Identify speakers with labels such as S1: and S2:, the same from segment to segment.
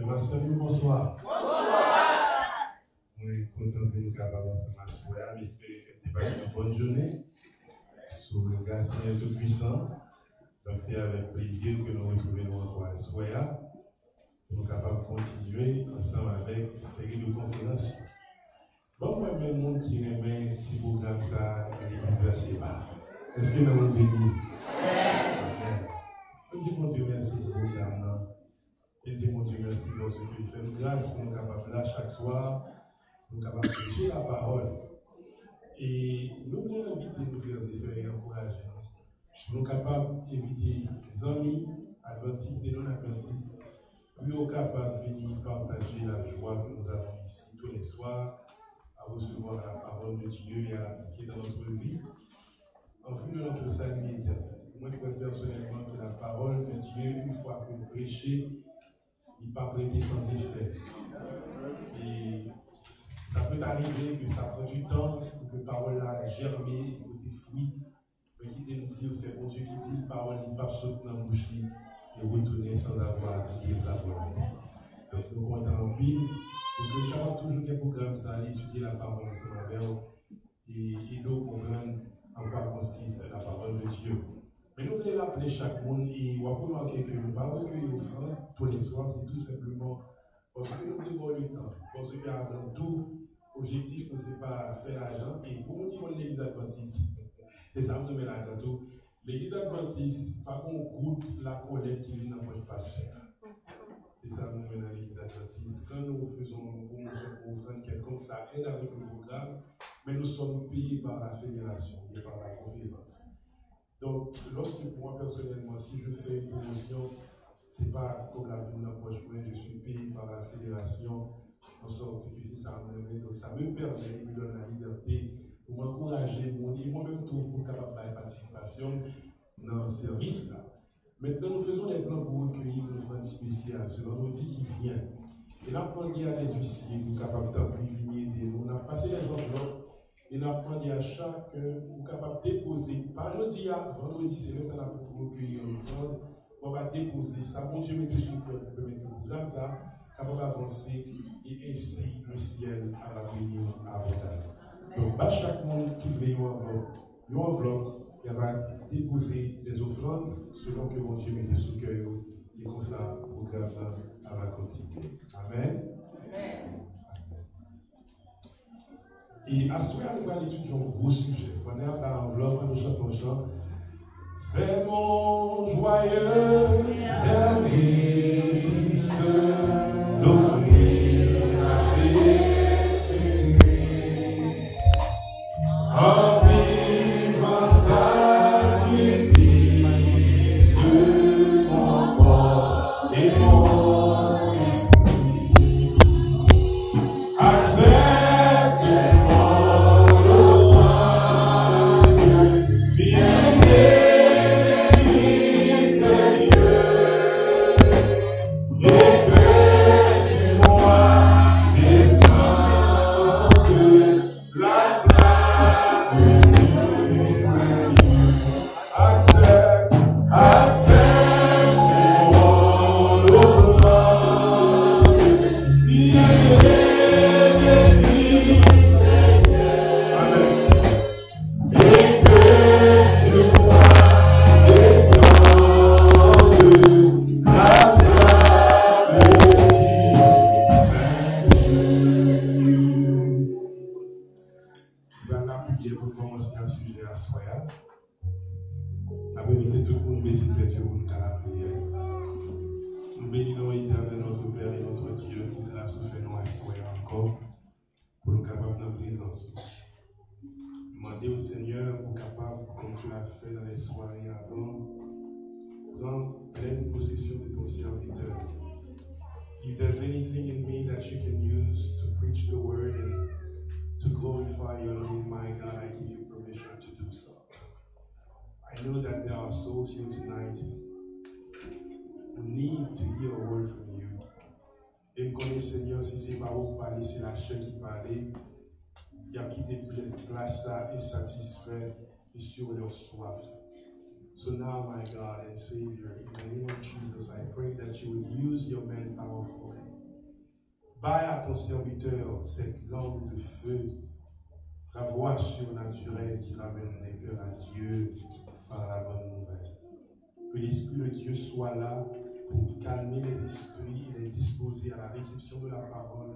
S1: Ma soeur, bonsoir. On est content de nous capables ensemble à soir. J'espère que vous avez passé une bonne journée. Sous le gars Seigneur Tout-Puissant. Donc c'est avec plaisir que nous retrouvons encore à soir. Pour nous capables de continuer ensemble avec une série de conférences. Bon, moi, même monde qui remet un petit programme ça, l'église de Sheba. Est-ce que nous avons béni? Amen. Je dis mon Dieu merci pour le programme. Je dis mon Dieu merci pour ce qu'il fait. Nous grâce pour nous capables là chaque soir, nous capables de prêcher la parole. Et nous voulons inviter nos frères et sœurs et encourager nous. Nous capables d'inviter les amis, adventistes et non-adventistes, nous sommes capables de venir partager la joie que nous avons ici tous les soirs, à recevoir la parole de Dieu et à l'appliquer dans notre vie, en vue de notre salut éternel. Moi, je crois personnellement que la parole de Dieu, une fois que prêchée, n'est pas prêtée sans effet. Et ça peut arriver que ça prend du temps pour que la parole a germé et que des fruits. Mais qui te dit, c'est mon Dieu qui dit, la parole n'est pas saute dans la bouche et retourner sans avoir des volonté. Donc nous comptons en pile. Donc nous avons toujours des programmes, ça, étudier la parole ensemble avec eux et nous comprendre en quoi consiste la parole de Dieu. Mais nous voulons rappeler chaque monde et on va remarquer que nous ne pas recueillir offrande tous les soirs, c'est tout simplement parce que nous devons le temps. Parce qu'avant tout, l'objectif, ce n'est pas faire l'argent. Et pour nous dire l'église adventiste, c'est ça que nous mettons là-dedans tout. L'église adventiste, par contre, groupe la collecte qui vient dans notre pasteur. C'est ça que nous mettons dans l'église adventiste. Quand nous faisons une promotion pour offrande quelconque, ça aide avec le programme, mais nous sommes payés par la fédération et par la conférence. Donc, lorsque pour moi personnellement, si je fais une promotion, ce n'est pas comme la vie de l'approche, je suis payé par la fédération, en sorte que si ça me permet, donc ça me permet, il me donne la liberté pour m'encourager, moi-même tout pour capable de participation dans le service là. Maintenant, nous faisons des plans pour recueillir une offrande spéciale, ce vendredi qui vient. Et là, on demandé à des huissiers pour capable d'aider nous. On a passé les enveloppes. Et nous avons demandé à chaque pour capable de déposer, pas jeudi, vendredi, c'est là ça pour recueillir l'offrande. On va déposer ça. Mon Dieu, mettez sur le cœur pour permettre le programme, ça, capable d'avancer et ainsi le ciel à la venir abondamment. Donc, à chaque monde qui veut une enveloppe, il va déposer des offrandes selon que mon Dieu mette sur le cœur. Et comme ça, le programme va continuer. Amen. Amen. Et à ce moment-là, nous allons étudier un gros sujet. On est dans l'enveloppe, nous chantons chant. C'est mon joyeux service d'offrir à Jésus-Christ un vivant sacrifice de mon corps et mon esprit. Accepte. Demandez au Seigneur pour capable, comme tu l'as fait dans les soirées avant, prendre pleine possession de ton serviteur. If there's anything in me that you can use to preach the word and to glorify your name, my God, I give you permission to do so. I know that there are souls here tonight who need to hear a word from you. Et connais, Seigneur, si c'est pas vous parler, c'est la chair qui parle. Il y a quitté place ça et satisfait et sur leur soif. So now, my God and Savior, in the name of Jesus, I pray that you would use your manpower for me. Baille à ton serviteur cette lampe de feu, la voix surnaturelle qui ramène les cœurs à Dieu par la bonne nouvelle. Que l'Esprit de Dieu soit là pour calmer les esprits et les disposer à la réception de la parole.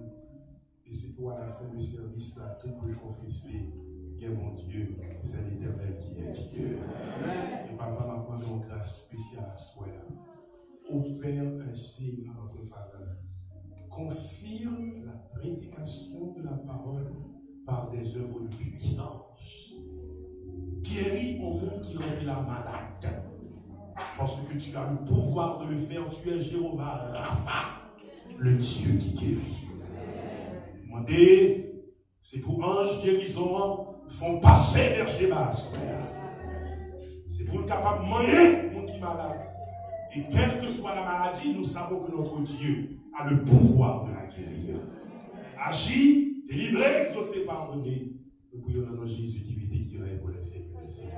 S1: Et c'est pour à la fin du service, là, tout que je confesser que mon Dieu, c'est l'Éternel qui est Dieu. Et papa m'a demandé une grâce spéciale à soi. Opère un signe en notre faveur. Confirme la prédication de la parole par des œuvres de puissance. Guéris au monde qui rend la malade. Parce que tu as le pouvoir de le faire. Tu es Jéhovah Rapha, le Dieu qui guérit. Demandez, c'est pour anges guérissants font passer vers Jéhovah. C'est pour le capable de manger le monde qui est malade. Et quelle que soit la maladie, nous savons que notre Dieu a le pouvoir de la guérir. Agis, délivré, exaucé, pardonné. Nous prions dans notre Jésus divité qui règne pour les siècles des siècles.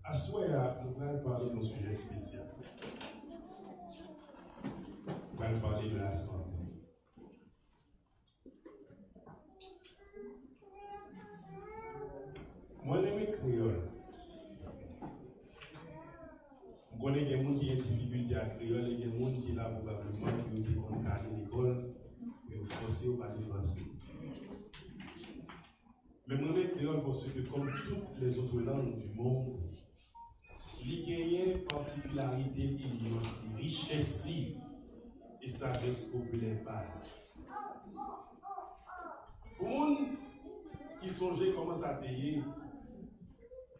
S1: À souhait, nous allons parler d'un sujet spécial. Nous allons parler de la santé. Moi, j'aime les créoles. Je connais des gens qui ont des difficultés à créole et des gens qui là probablement qui ont été à l'école et ont forcé ou pas les français. Mais moi, les créoles parce que comme toutes les autres langues du monde, il y a une particularité, une richesse et sagesse populaire. Pour les gens qui songeaient comment à payer,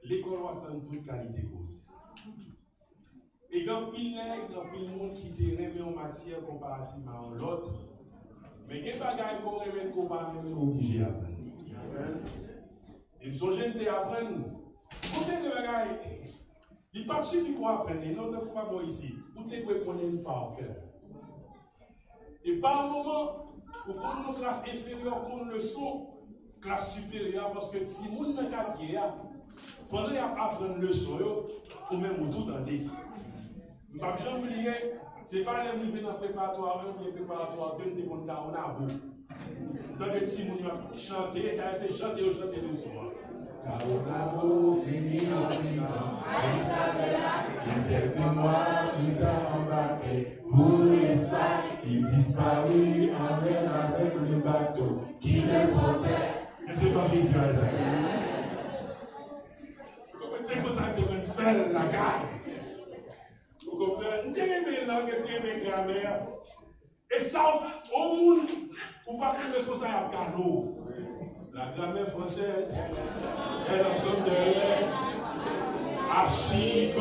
S1: l'école va prendre toute qualité cause. Et quand il y a un monde qui te remet en matière comparativement à l'autre, mais il y a des choses qu'on remet comparativement obligé à apprendre. Et son jeune te apprendre. Conseil de bagaille, il n'est pas suffisant pour apprendre. Non, ne faut pas voir ici. Vous devez connaître par cœur. Et par un moment, vous connaissez nos classes inférieures, qu'on le son, classe supérieure, parce que si vous n'avez pas quartier, pendant qu'il apprendre le son, ou même tout dans les. Je ne vais pas oublier, ce n'est pas les niveaux dans le préparatoire, même les préparatoires, de nous on a beau. Dans les petits mouvements, chanter, c'est chanter le son. Car on a beau finir en prison, il y a quelques mois plus tard embarqué pour l'Espagne, il disparut en mer avec le bateau qui le portait. Mais c'est pas bien dire ça. C'est pour ça que je fais la gagne. Vous comprenez? Nous avons des langues, des grammaires. Et ça, au monde, vous ne pouvez pas faire ça à cadeau. La grammaire française, elle a son derrière, acide.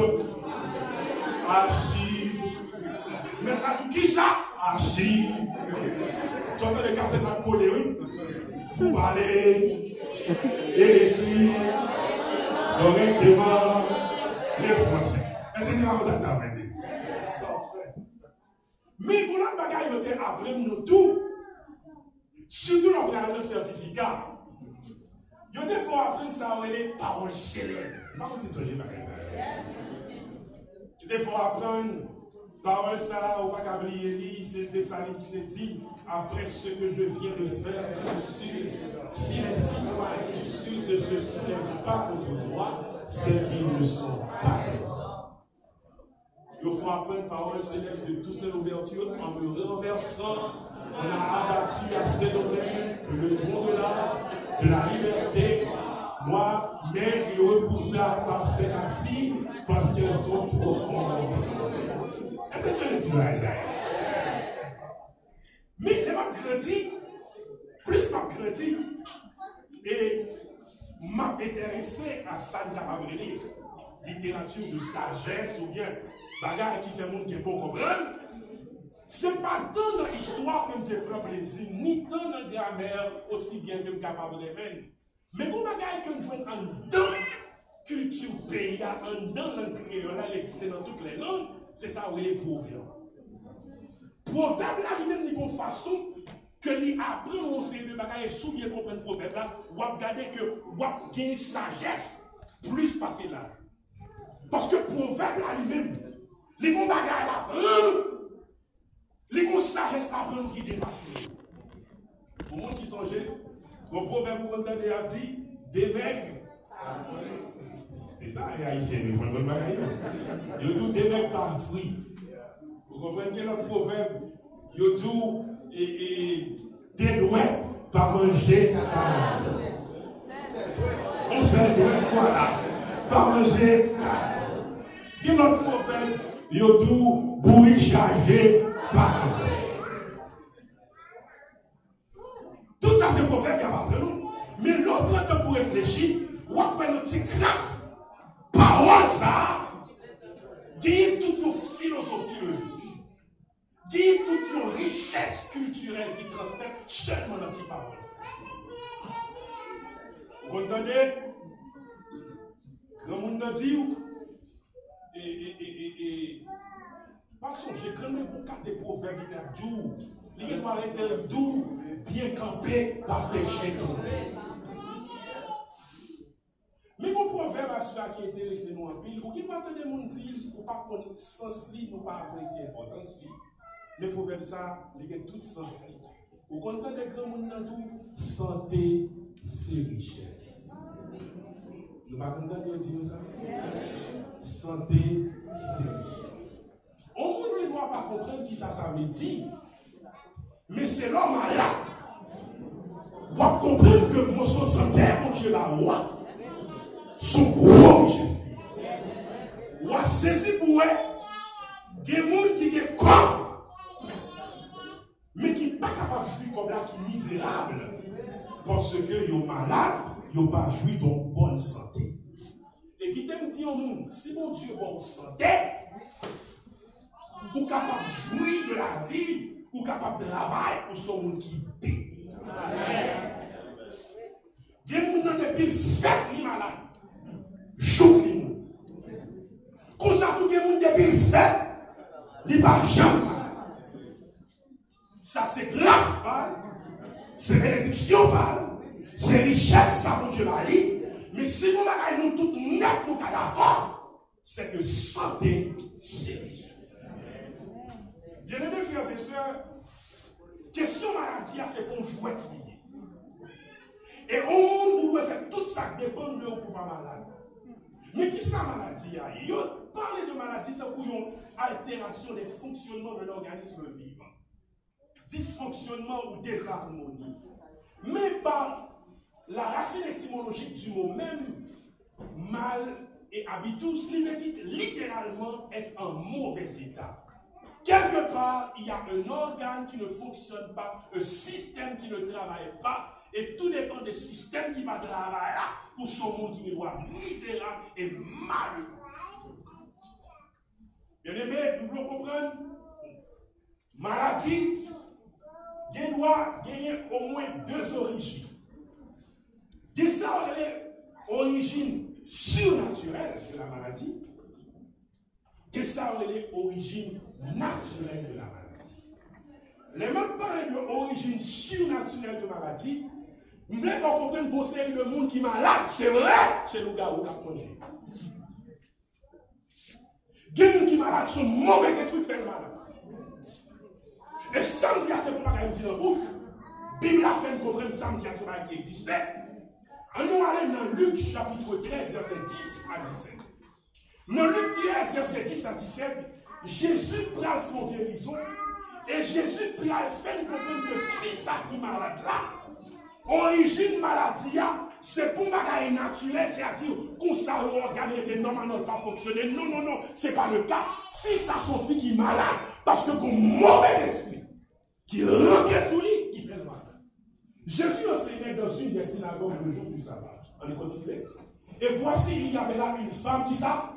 S1: Maintenant, qui ça? Acide. Tu entends les cassettes à coller, oui? Vous parlez, et l'écrire, correctement, les Français. Est-ce que vous avez entendu? Mais pour la bagaille, vous apprenez nous tout. Surtout dans le certificat. Il faut apprendre ça avec les paroles célèbres. Il faut apprendre paroles ça, ou pas oublier, c'est des salines qui te dit après ce que je viens de faire dans le sud. Si les citoyens du sud ne se soulèvent pas contre moi, c'est qu'ils ne sont pas présents. Il faut apprendre paroles célèbres de toutes ces ouvertures en me renversant. On a abattu à ces domaines que le don de la liberté, moi, mais il repoussa par ses racines parce qu'elles sont profondes. Est-ce que tu le dis là, mais les m'a grandi, plus m'a grandi, et m'a intéressé à ça, littérature de sagesse ou bien bagarre qui fait monde qui est bon comprendre. Ce n'est pas tant dans l'histoire que je prends plaisir, ni tant dans la grammaire, aussi bien que je suis capable de faire. Mais pour bagaille que je joue en dans la culture pays, en dans la créole, elle existe dans toutes les langues, c'est ça où il est proverbe. Proverbe là, lui-même, il y a une façon que lui apprend mon série de bagaille et sous bien comprendre le proverbe là, ou à regarder que ou à gagner sagesse plus passer l'âge. Parce que proverbe là, lui-même,
S2: Les bons bagages à prendre. Les bons sagesses à prendre qui dépassent. Pour moi qui songeait, le proverbe vous entendez a dit des mecs.
S1: C'est ça, les haïtiens, ils font le bagaille.
S2: Ils disent des mecs par fruit. Vous comprenez que notre proverbe, ils disent des douets par manger. On sait douet quoi là? Par manger. Dans notre proverbe, ils disent bouillie chargée par. Tout ça, c'est proverbe qui a parlé de nous. Mais l'autre temps pour réfléchir, ou après notre petit grâce, parole ça, gagne toute nos philosophie de vie, gagne toute nos richesse culturelle qui transmet seulement dans ces paroles. Vous entendez? Grand monde a dit, pas songer, quand même pour quatre proverbes qui sont doux, les doit être doux, bien campé, pas péché tombé. Mais mon proverbe à celui qui est intéressé nous en pile, ou qui peut attendre des gens dire, ou pas connaître sens li, ou pas apprécier l'importance li. Mais proverbe ça, il y a tout sens li. Ou quand on des grands monde dans tout, santé, c'est richesse. Nous ne pouvons pas dire ça? Santé, c'est richesse. On ne doit pas comprendre qui ça veut dire. Mais c'est l'homme malade. On doit comprendre que mon santé, mon Dieu, la roi. Son gros richesse. On a saisi pour eux des gens qui sont comme, mais qui ne sont pas capables de jouir comme là, qui sont misérables. Parce que sont malades, ils n'ont pas joui de bonne santé. Et qui t'aime dire au monde, si mon Dieu bonne santé, ou capable de jouir de la vie, ou capable de travailler pour son monde qui paie. Des gens qui ont des fêtes qui sont malades. Chouk li moun. Comme ça, tout le monde depuis le fait, il n'y a pas jamais. Ça, c'est grâce, c'est bénédiction, c'est richesse, ça, mon Dieu, la lit. Mais si nous avons tout net, nous sommes d'accord, c'est que santé, c'est richesse. Bien-aimés frères et sœurs, question maladie, c'est qu'on jouet lié. Et au monde, vous devez faire tout ça qui dépend de vous pour pas malade. Mais qui ça maladie? Il parle de maladie tant qu'il y a une altération des fonctionnements de l'organisme vivant. Dysfonctionnement ou désharmonie. Mais par la racine étymologique du mot même, mal et habitus, il veut dire littéralement être en mauvais état. Quelque part, il y a un organe qui ne fonctionne pas, un système qui ne travaille pas, et tout dépend des systèmes qui va travailler pour son monde qui doit misérable et mal. Bien aimé, nous voulons comprendre, maladie, il doit gagner au moins deux origines. Il y a l'origine surnaturelle de la maladie, il y a l'origine naturelle de la maladie. Les mêmes parlent de l'origine surnaturelle de la maladie. Nous voulons faire comprendre une série de monde qui est malade. C'est vrai, c'est le gars qui a mangé. Il y a des gens qui sont malades, sont mauvais esprits qui font malade. Et samedi, c'est pour pas dire dans la bouche. La Bible a fait comprendre samedi qui existait. Nous allons dans Luc chapitre 13, verset 10 à 17. Dans Luc 13, verset 10 à 17, Jésus prend le fond guérison. Et Jésus prend le fait comprendre que fils qui est malade là. Origine maladie, c'est pour bagaille naturel, c'est-à-dire qu'on ça organiser normalement pas fonctionner. Non, non, non, c'est pas le cas. Fils à son fils qui est malade, parce que comme mauvais esprit, qui rentre sous lui, qui fait le mal. Jésus enseignait dans une des synagogues le jour du sabbat. On continue. Et voici, il y avait là une femme qui ça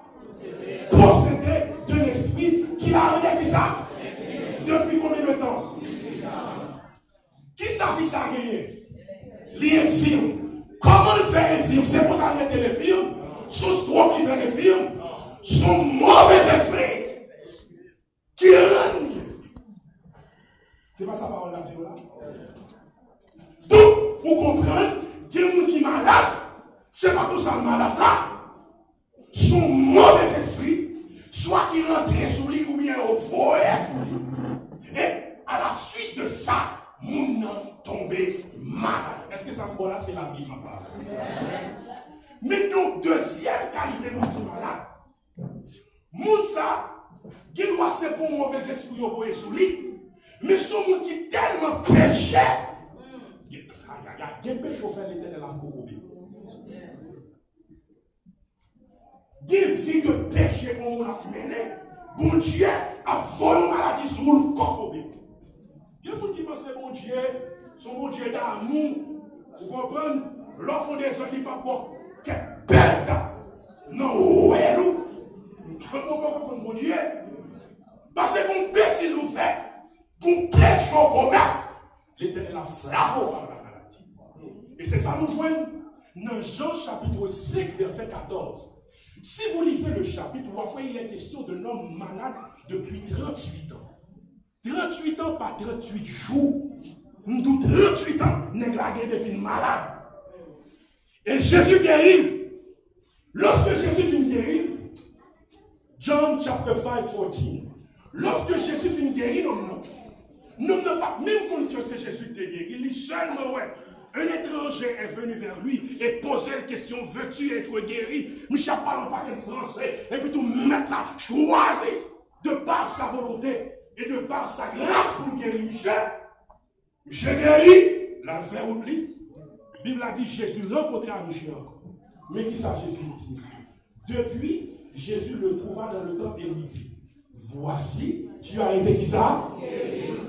S2: possédée d'un esprit qui l'a rendu qui ça depuis combien de temps? Qui ça fait ça gagner? L'infirme. Comment le fait infirme? C'est pour ça qu'il fait les films. Son stroke qui fait les films. Son mauvais esprit qui rend l'infirme. C'est pas sa parole là, tu vois là? Donc, pour comprendre, qu'il y a des gens qui sont malades, c'est pas tout ça le malade là. Son mauvais esprit, soit qui rentre sous lui, Moun ça, qui doit c'est pour mauvais esprit envoyer sous lui, mais son monde qui tellement péché, il y a péché au fait l'éternel à beaucoup. Des vies de péché qu'on a mené, bon Dieu a volé maladie sur le corps. Il y a des gens qui pensent que bon Dieu, son bon Dieu d'amour, vous comprenez, l'offre des autres, il n'est pas bon. Quelle belle dame! Non, ouais, nous. Comment bon Dieu? Parce qu'on bêtise nous fait, qu'on péché qu'on met, l'éternel a frappé par la maladie. Et c'est ça nous joignent dans Jean chapitre 5, verset 14. Si vous lisez le chapitre, vous voyez il est question d'un homme malade depuis 38 ans. 38 ans, pas 38 jours. Nous 38 ans, nous avons depuis malade. Et Jésus guérit. Lorsque Jésus finit guérir, John chapter 5, 14. Lorsque Jésus finit guérir, nous n'avons pas même compte que c'est Jésus qui guérit. Il dit seulement, ouais. Un étranger est venu vers lui et posait la question, veux-tu être guéri? Michel parle pas qu'un français. Et puis tout mettre là, choisi de par sa volonté et de par sa grâce pour guérir Michel. Michel guéri, la fait oubli. La Bible a dit Jésus rencontrait à Michel encore. Mais qui ça Jésus dit? Depuis, Jésus le trouva dans le temple et lui dit, voici, tu as été qui ça?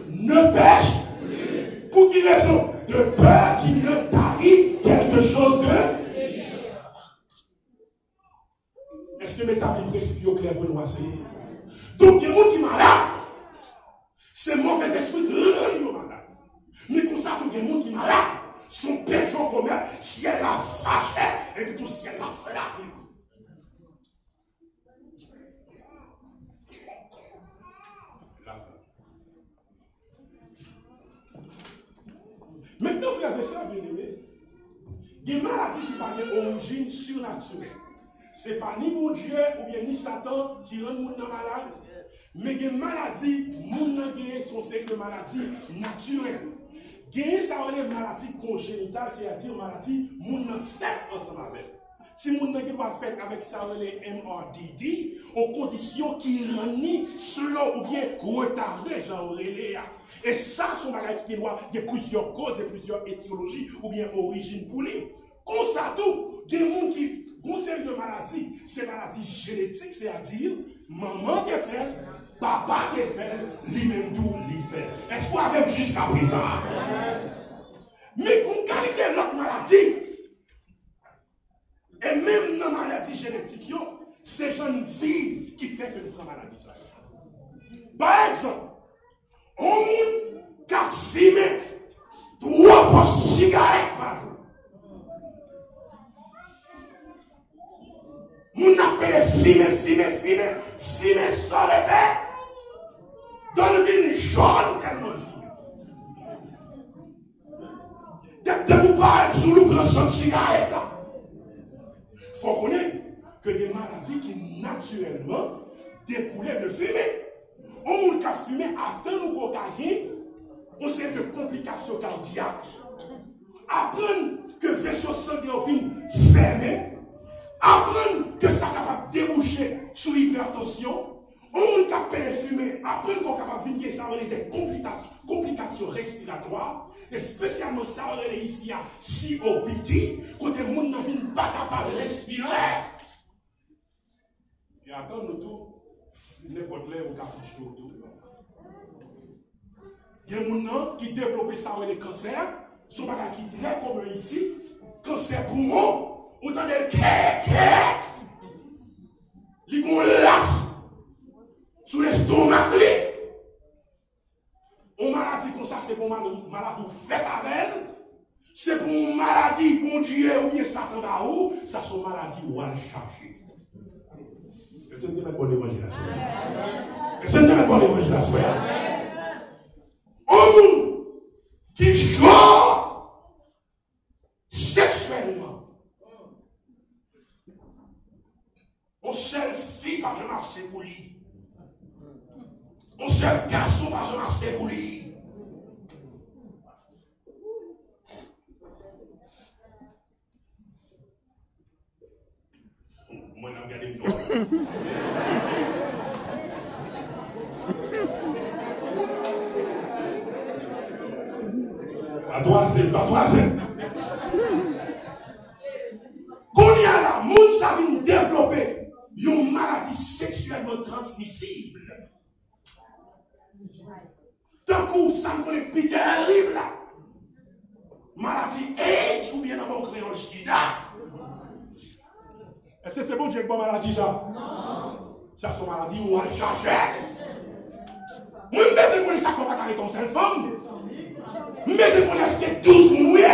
S2: Ne pêche plus. Pour qui raison? De peur qu'il ne t'arrive quelque chose de... Est-ce que m'établit principe au clair pour nous enseigner? Donc, il y a des gens qui sont malades. C'est mauvais esprit de rendre malade. Mais pour ça, il y a des gens qui sont malades. Son péché en commun, si elle a fâché, et puis tout si elle a frappé. Maintenant, frères et sœurs bien-aimés, il y a des maladies qui ont une origine surnaturelle. Ce n'est pas ni mon Dieu ou bien ni Satan qui rend les gens malades, mais il y a des maladies, les gens sont série de maladies naturelles. Il y a des maladies congénitales, c'est-à-dire maladies que les gens font ensemble avec. Si les gens doivent faire avec ça, les MRDD, aux conditions qui rendent slow ou bien retardé, genre les. Et ça, sont des maladies qui doivent, il y a plusieurs causes et plusieurs étiologies ou bien origines pour lui. Comme ça, tout, il y a des gens qui ont une série de maladies, ces maladies génétiques, c'est-à-dire maman qui fait, papa qui fait, lui-même tout, lui fait. Est-ce qu'on avait jusqu'à présent? Mais qu'on qualité l'autre maladie, et même dans la maladie génétique, ces gens vivent qui fait que nous avons maladie. Par exemple, on a fumé 3 postes de cigarettes par jour. On appelle fumer sur le tête, dans le vin jaune tellement fumé. Dès que vous parlez sous le grand de cigarette là, il faut connaître que des maladies qui naturellement découlaient de fumer. On a fumé à tant de cocaïne, on sait de complications cardiaques. Apprendre que le vaisseau sanguin fermé, apprendre que ça capable de déboucher sur l'hypertension. On a fumé, apprendre qu'on est capable de venir ça des complications respiratoires, et spécialement ça on est ici à COPD, côté le monde n'est pas capable de respirer. Et attends nous tout, n'importe là on a fait tout. Il y a des gens qui développent ça avec les cancers, sont pas qui très commun ici, cancer poumon, autant de kek, ils vont là sous l'estomac. Une maladie comme ça, c'est pour une maladie faite avec elle. C'est pour une maladie, bon Dieu, ou bien Satan d'aou, ça sont maladies où elle cherche. Est-ce que vous avez bon l'évangile la soirée? Est-ce que vous avez bon l'évangile la soirée? Un qui joue sexuellement. On seule fille par je marche pour lui. On seul garçon par je marche pour lui. Moi, je regarde une À troisième. Qu'on y a là, moun sa vient développer une maladie sexuellement transmissible. Tant que ça me connaît plus terrible là. Maladie AIDS ou bien dans mon créole sida. Est-ce que c'est bon Dieu que bon maladie ça? Non. Ça c'est une maladie où on va chercher. Moi je me dis ça qu'on va carrer comme seule femme. Mais je me laisse que 12 mouillés.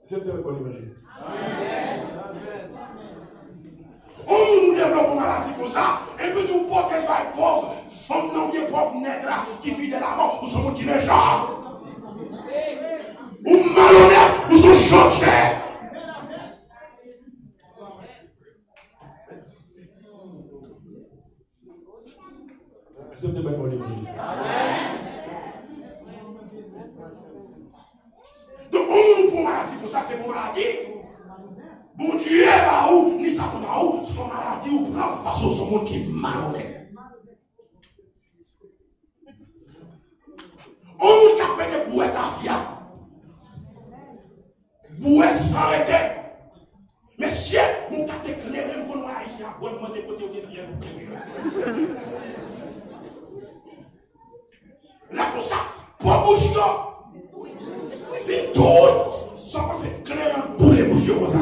S2: C'est bien pour l'imaginer. On nous développe une maladie comme ça, et puis nous portons qu'elle va être pauvre, femme non bien pauvre nègre là, qui fidèle à mort, ou sont gens qui méchants. Ou malhonnêtes, ou sont changés. C'est bien pour l'imaginer. Donc, on nous prend maladie comme ça, c'est pour maladie. Bon Dieu, là où, ni Satan là où, son maladie ou prend, parce que c'est monde qui est malhonnête. On nous appelle des bouettes à fia. Bouettes sans arrêter. Mais si on t'a éclairé, on va ici à boire, on des côtés où des fiers. Là, pour ça, pour bouche là. C'est tout. Ça passe clairement pour les bouches comme ça.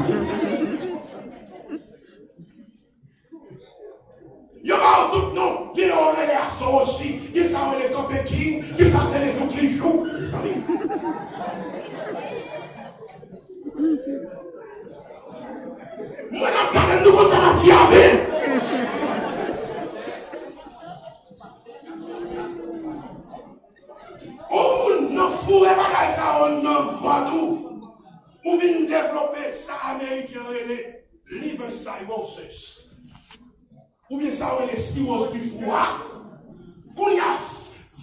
S2: Il y a tout non. Il y a les assauts aussi. Il y a les compétines. Il y a les jours les jours. Les amis. Moi, je parle de nous comme ça va diable. On n'a fourré pas ça, on n'a vendu. On vient développer ça américain relais liver cirrhosis. Ou bien ça relais cirrhose du foie. Qu'on y a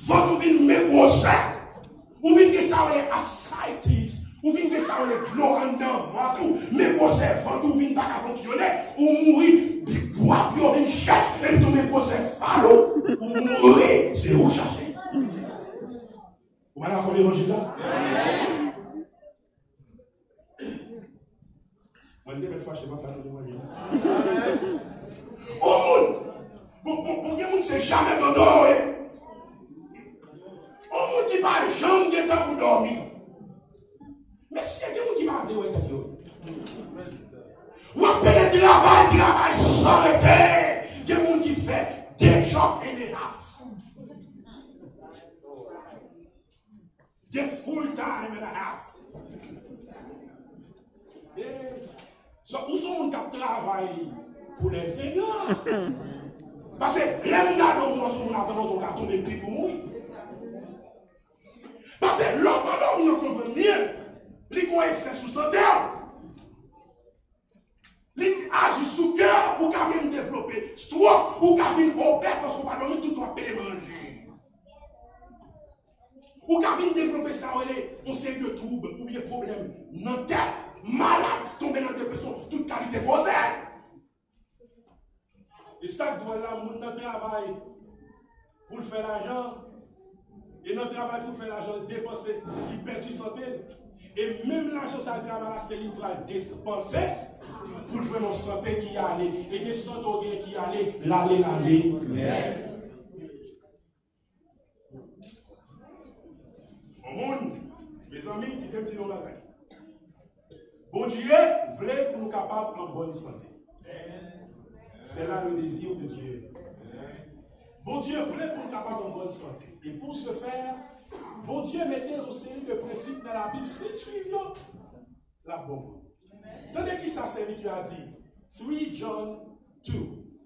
S2: vendu vient mégrosser. Ou bien ça relais ascites. Ou bien ça relais chlorane dans vendu. Mégrosser vendu ou vient pas fonctionner. Ou mourir du bois puis on vient chercher et puis mégrosser falo. Ou mourir c'est où chercher. Vous m'avez encore l'évangile là? Moi, je vais faire, je ne sais pas parler de l'évangile là. Au monde, bon, c'est jamais dans l'eau. Au monde qui va jamais dans pour dormir. Mais si il y a des gens qui vont venir, ou appelle le travail sans arrêter. Il y a des gens qui font des jobs et des half. Get full time and a half. So, où sont qui travaillent pour les seigneurs? Parce que l'homme n'a pas de carton de prix pour mourir. Parce que l'homme n'a pas de mieux. Il a un effet sous son terre. Il agit sous cœur pour quand même développer stroke ou quand même bon père parce qu'on va donner tout le payer manger. Ou quand même développer ça, on sait de troubles ou bien problèmes dans tête, malade, tomber dans la dépression, toute qualité posée. Et ça doit là, mon travail pour faire l'argent. Et notre travail pour faire l'argent, dépenser, il perd du santé. Et même l'argent, ça travaille, c'est lui pour dépenser pour jouer mon santé qui allait. Et des santé qui allait, l'aller. Mon monde, mes amis, qui t'aiment dire la paix. Bon Dieu voulait pour nous capables en bonne santé. C'est là le désir de Dieu. Bon Dieu voulait pour nous capables en bonne santé. Et pour ce faire, bon Dieu mettait une série de principes dans la Bible, c'est suivant la bombe. Tenez qui ça c'est qui a dit 3 John 2.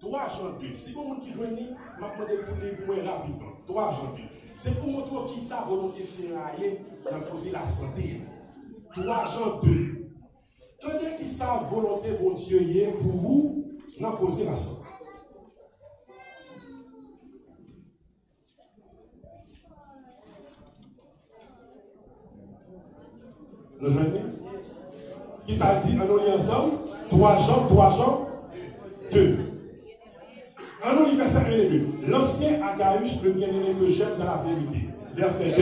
S2: 3 Jean 2. Si vous qui joignez, je vais demander pour les moins rapidement. 3 Jean 2. C'est pour montrer qui ça volonté sérieux dans poser la santé. 3 Jean 2. Tenez qui ça volonté bon Dieu hier pour vous dans poser la santé. Nous joignez? Qui ça dit? On lit ensemble. 3 Jean 2. On lit verset 1 verset 2. L'ancien Agaius, le bien-aimé que j'aime dans la vérité. Verset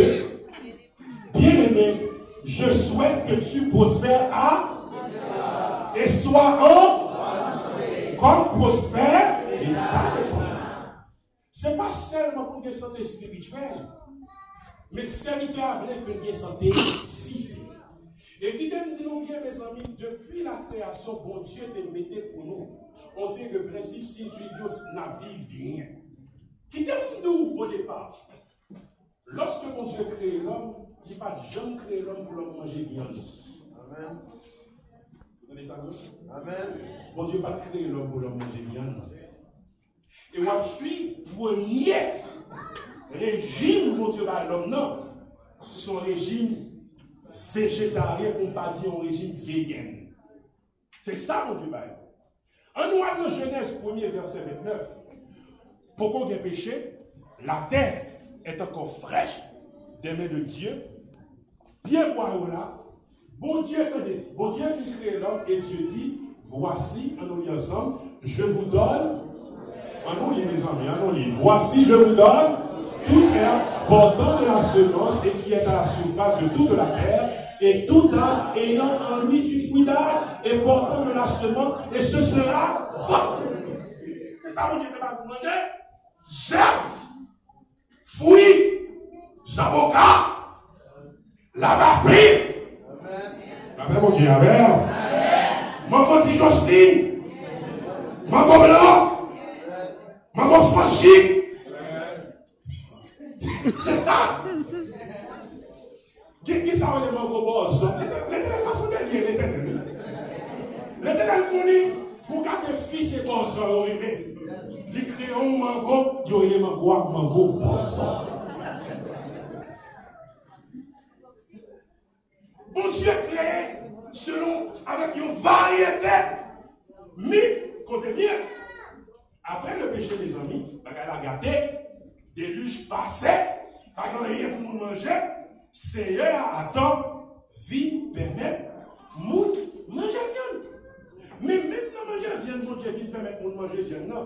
S2: 2. Bien-aimé, je souhaite que tu prospères et sois comme prospère l'état de ton âme. Ce n'est pas seulement pour une santé spirituelle, mais c'est qui a une santé physique. Et qui te dit nous bien, mes amis, depuis la création, bon Dieu te mettait pour nous. On sait le principe, si nous suivions la vie bien. Qui te dit au départ, lorsque mon Dieu crée l'homme, il n'y a pas de gens créé l'homme pour l'homme manger viande. Amen. Vous connaissez ça? Amen. Mon Dieu n'a pas créé l'homme pour l'homme manger viande. Et on suit le premier régime, mon Dieu, par l'homme, non. Son régime végétarien, on ne peut pas dire un régime vegan. C'est ça, mon Dieu. En nous, dans Genèse 1er, verset 29, pourquoi il y a péché, la terre est encore fraîche des mains de Dieu. Bien quoi là, bon Dieu fit créer l'homme et Dieu dit, voici, en nous ensemble, je vous donne, en nous les mes amis, en nous les, voici, je vous donne toute herbe portant de la semence et qui est à la surface de toute la terre, et tout arbre ayant en lui du fruit d'arbre et portant de la semence, et ce sera votre. C'est ça, mon Dieu, c'est pas pour manger. Germe, fruits, avocats, la vapeur. Amen, mon Dieu, amen. Maman dit Jocelyne, maman blanc, maman franchi. C'est ça. Qui ça on est mango boss? L'éternel pas son dernier, l'éternel. L'éternel connaît pour qu'un fils et boss, les créons mango, il y aurait les mango boss. Bon Dieu créé selon, avec une variété, mais côté bien. Après le péché des amis, elle a gâté, déluge passé, pas rien pour nous manger. Seigneur attend, vie permet, moun manger viande. Mais même dans manger viande, mon Dieu vient permettre moun manger viande, non.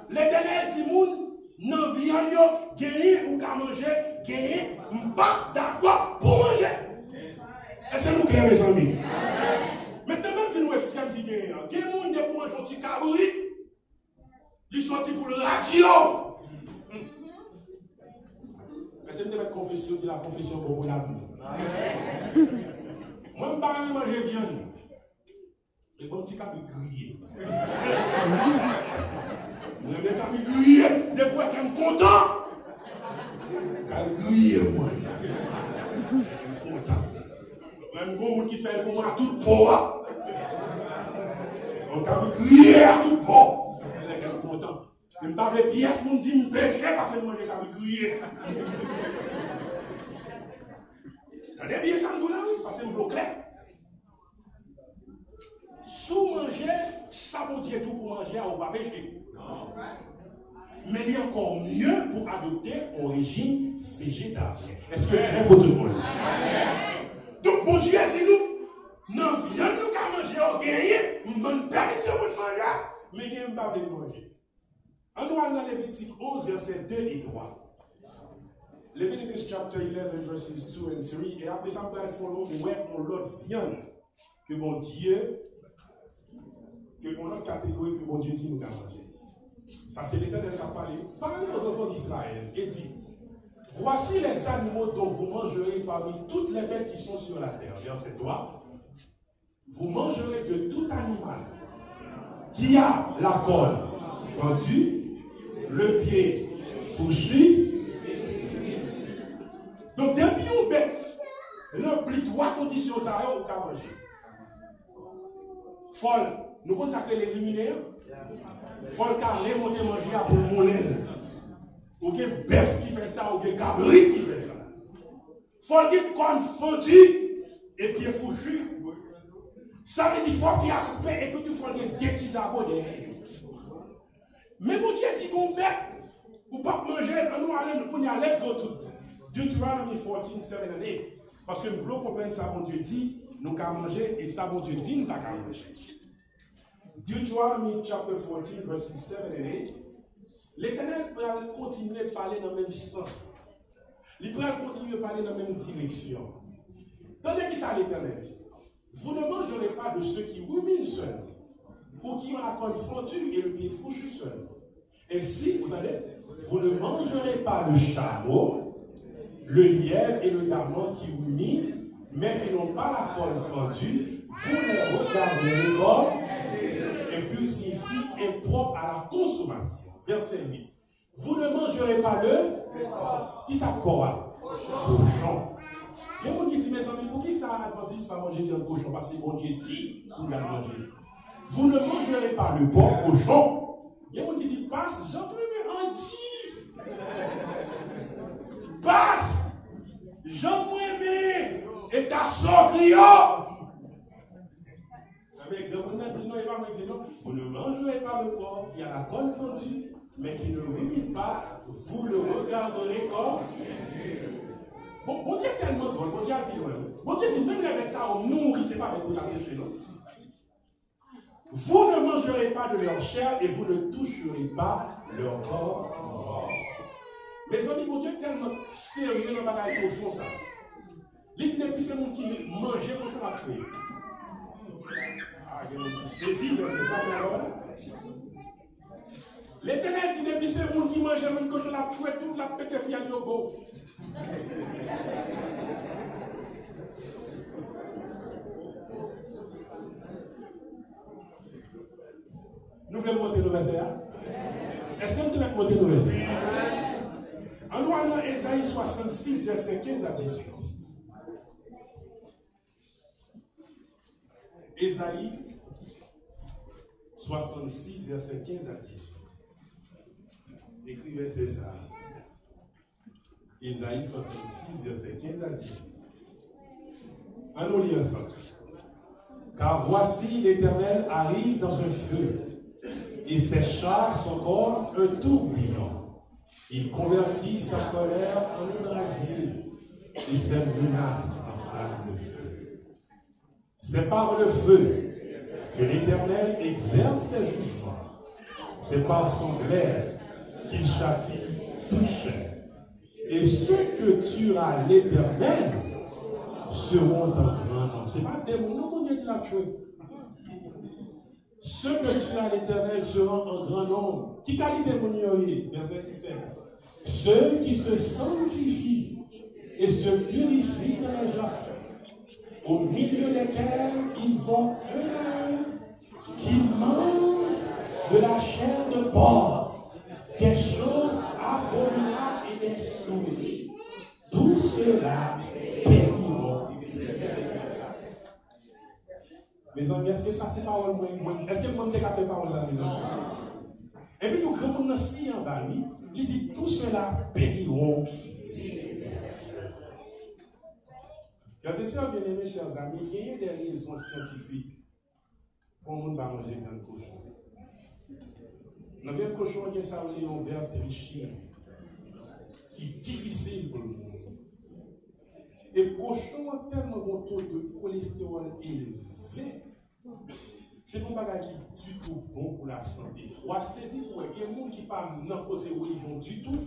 S2: L'éternel dit moun, non viande yo, gagner ou qu'à manger, gagner, pas d'accord pour manger. Est-ce que nous clair, mes amis? Maintenant, même si nous extrêmes qui gagnent, il y a des gens qui pour manger un petit cabouri, ils sont pour le radio. Est-ce que vous avez confession, la confession pour la boue? Moi, je ne peux pas manger viande. Et bon petit cabouri grillé. Vous avez un cabouri grillé, depuis que je suis content. Cabouri grillé, moi. Je suis content. Un gros monde qui fait pour moi à tout pot. On t'a crié à tout pot. Elle est content. Je ne parle pas de pièces, on dit me péché parce que moi j'ai crié. T'as bien ça, là, parce que je clair. Sous manger, ça veut dire tout pour manger, on va pécher. Mais il y a encore mieux pour adopter un régime végétarien. Est-ce que c'est pour tout le monde? Donc, mon Dieu a dit nous, non, viens nous qu'à manger, on gagne, on ne permission pour manger, mais il n'y a pas de manger. On va dans Lévitique 11, versets 2 et 3. Leviticus chapter 11, verses 2 and 3. Et après ça, on va follow where on l'autre viande que mon Dieu, que mon autre catégorie que mon Dieu dit nous qu'à manger. Ça, c'est l'Éternel qui a parlé. Parlez aux enfants d'Israël et dit. Voici les animaux dont vous mangerez parmi toutes les bêtes qui sont sur la terre. Verset 3. Vous mangerez de tout animal qui a la colle fendue, le pied fourchu. Donc, depuis une bête remplit trois conditions à vous qu'à manger. Folle, nous consacrons les luminaires. Folle car remonter manger pour mon laine. Ou bien bœuf qui fait ça, ou bien cabri qui fait ça. Faut dire qu'on fondu et puis fouchu. Ça veut dire qu'il faut qu'il a coupé et puis tu faut des petits arbres derrière. Mais mon Dieu dit qu'on fait, ou pas manger, nous allons nous prendre let's go to Deuteronomy 14, 7 and 8. Parce que nous voulons comprendre ça, mon Dieu dit, nous qu'à manger et ça, mon Dieu dit, nous qu'à manger. Deuteronomy chapter 14, verses 7 and 8. L'Éternel va continuer à parler dans le même sens. Il va continuer à parler dans la même direction. Tandis que ça l'Éternel dit, vous ne mangerez pas de ceux qui ruminent seuls, ou qui ont la corne fendue et le pied fouchu seul. Ainsi, vous entendez, vous ne mangerez pas le chameau, le lièvre et le daman qui ruminent, mais qui n'ont pas la corne fendue, vous les regarderez comme, et puis signifie impropre à la consommation. Verset 8. Vous ne mangerez pas le qui ça porc? Cochon. Il y a des gens qui disent, mes amis, pour qui ça Adventiste va manger de cochon? Parce que bon Dieu dit, vous allez manger. Vous ne mangerez pas le porc cochon. Il y a des gens qui disent, passe, j'en peux me handir. Passe, j'en peux aimer. Et ta soeur criant. Avec deux gens dit non, il va me dire non. Vous ne mangerez pas le porc qui a la corne fendue, mais qui ne rumine pas. Vous le regarderez comme. Bon Dieu est tellement drôle, bon Dieu a dit, bon Dieu dit, même les bêtes ça, on nourrit, c'est pas avec vous chez nous. Vous ne mangerez pas de leur chair et vous ne toucherez pas leur corps. Mes amis, bon Dieu est tellement sérieux dans le bagage cochon, ça. Il dit, depuis c'est monde qui mangeait cochon à tuer. Ah, il y a des gens qui saisissent, c'est ça, mais là. L'Éternel dit, depuis c'est monde qui mangeait même cochon à tuer toute la petite fille à Yogo. Nous voulons monter nos versets. Est-ce que nous voulons monter nos versets? En loi dans Ésaïe 66, verset 15 à 18. Ésaïe 66, verset 15 à 18. Écrivez c'est ça. Ésaïe 66, verset 15 à 18. En nous lisons ensemble. Car voici l'Éternel arrive dans un feu, et ses chars sont comme un tourbillon. Il convertit sa colère en un brasier, et ses menaces en flamme de feu. C'est par le feu que l'Éternel exerce ses jugements. C'est par son glaive qu'il châtie toute chair. Et ceux que tuera l'Éternel seront en grand nombre. Ce n'est pas des mots, non, mon Dieu qui l'a tué. Ceux que tuera l'Éternel seront en grand nombre. Qui qualité mon Dieu? Verset 17. Ceux qui se sanctifient et se purifient dans la joie, au milieu desquels ils vont un à un, qui mangent de la chair de porc, des choses abominables et des souris. Tout cela périront. Mes amis, est-ce que ça c'est parole moi? Est-ce que moi je fait parole ça, mes amis? Et puis tout grand monde si en bas, il dit tout cela périront. Car c'est sûr, bien aimés, chers amis, il y a des raisons scientifiques pour le monde va manger dans le cochon. Dans le cochon, il y a ça un verre trichine qui est difficile pour le monde. Et le cochon a tellement de taux de cholestérol élevé. C'est un bagage qui est du tout bon pour la santé. On va saisir pour il y a des gens qui ne parlent pas de religion du tout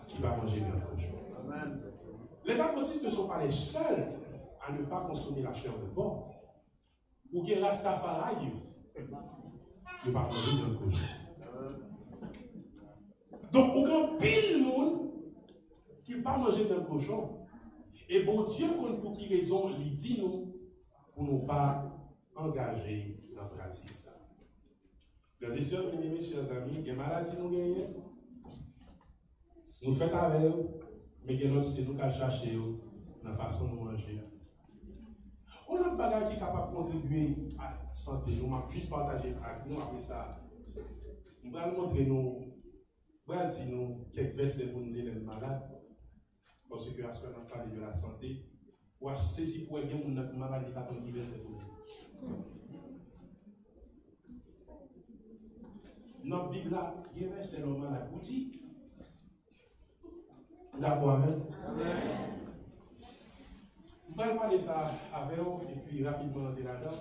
S2: qui va manger dans le cochon. Amen. Les adventistes ne sont pas les seuls à ne pas consommer la chair de porc. Ou que Rastafari ne pas manger dans le cochon. Donc, aucun pile monde qui ne pas manger dans le cochon. Et bon Dieu, pour qui raison, il dit nous, pour ne pas engager dans la pratique. Frères et sœurs, bien aimés, chers amis, des maladies nous gagnons. Nous faisons avec eux, mais c'est nous qui cherchons dans la façon de manger. On a un bagage qui est capable de contribuer à la santé. Nous allons juste partager avec nous après ça. Nous allons montrer nous, nous allons dire nous quelques versets pour nous les malades. Parce que la soirée n'a pas parlé de la santé. Ou à ceci pour aider notre maladie, pas qu'on verset pour nous. Dans la Bible, il y a un verset normal à vous dire. D'accord, amen. On va parler ça avec vous et puis rapidement entrer là-dedans.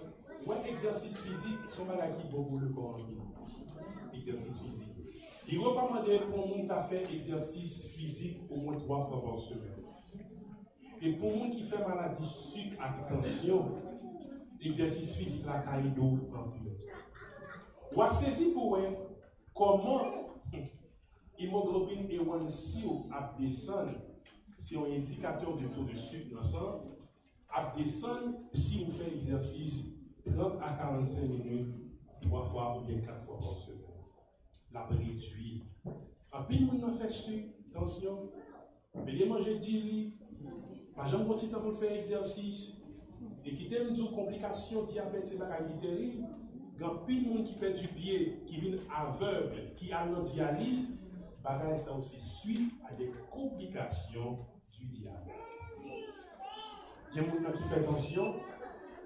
S2: Ouais, exercice physique, son maladie qui est bon pour le corps. Exercice physique. Il recommandait pour nous de faire exercice physique au moins 3 fois par semaine. Et pour nous qui fait maladie sucre à tension, exercice physique la caïdo en pire. Ou à saisir pour comment l'hémoglobine A1C a descendre, c'est un indicateur de taux de sucre dans le sang, a descendre si vous faites exercice 30 à 45 minutes, 3 fois ou bien 4 fois par semaine. La réduit. En plus, nous avons fait sucre, tension, mais les manger 10 litres, par exemple, quand tu pour faire exercice, et qui donne des complications, diabète, c'est pas terrible. Quand pile de monde qui perd du pied, qui vient aveugle, qui a une dialyse, bagage ça aussi suite à des complications du diabète. Il y a des gens qui font attention,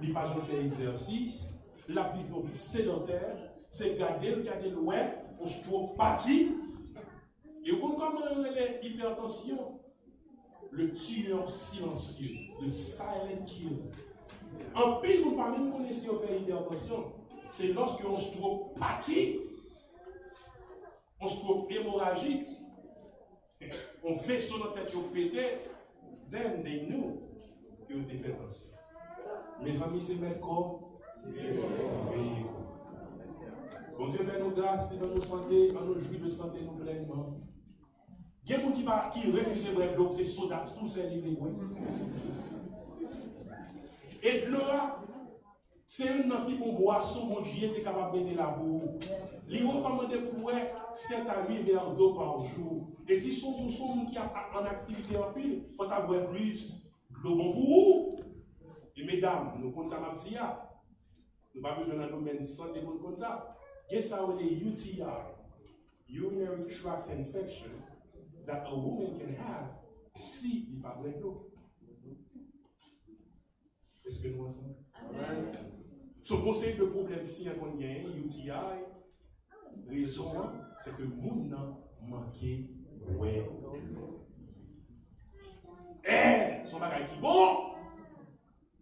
S2: ils ne font pas faire exercice, la vie sédentaire, c'est garder le web, on se trouve parti. Et comment on a l'hypertension? Le tueur silencieux, le silent killer. En pile, vous parlez de connaissez on fait hypertension. C'est lorsque on se trouve parti, on se trouve hémorragique, on fait sur notre tête au pété, then they knew que vous avez fait attention. Mes amis, c'est mettre corps, veillez. Bon Dieu fait nous grâce, il va nous santé, il va nous jouir de santé nous pleinement. Il y a des gens qui refusent de boire de l'eau, c'est soda, tout c'est livré. Et de l'eau, c'est une boisson, mon Dieu est capable de mettre la boue. Il recommande pour 7 à 8 verres d'eau par jour. Et si son monde qui a en activité en pile, il faut boire plus. L'eau bon pour vous. Et mesdames, nous comptons ça ma petite. Nous n'avons pas besoin d'un domaine santé comme ça. Qu'est-ce que ça veut dire UTI? Urinary tract infection. That a woman can have si il pas de l'eau. Est-ce que nous ensemble? Ce conseil de problème si on gagne UTI, raison c'est que vous n'en manquez ouais. Eh, son bagage qui bon,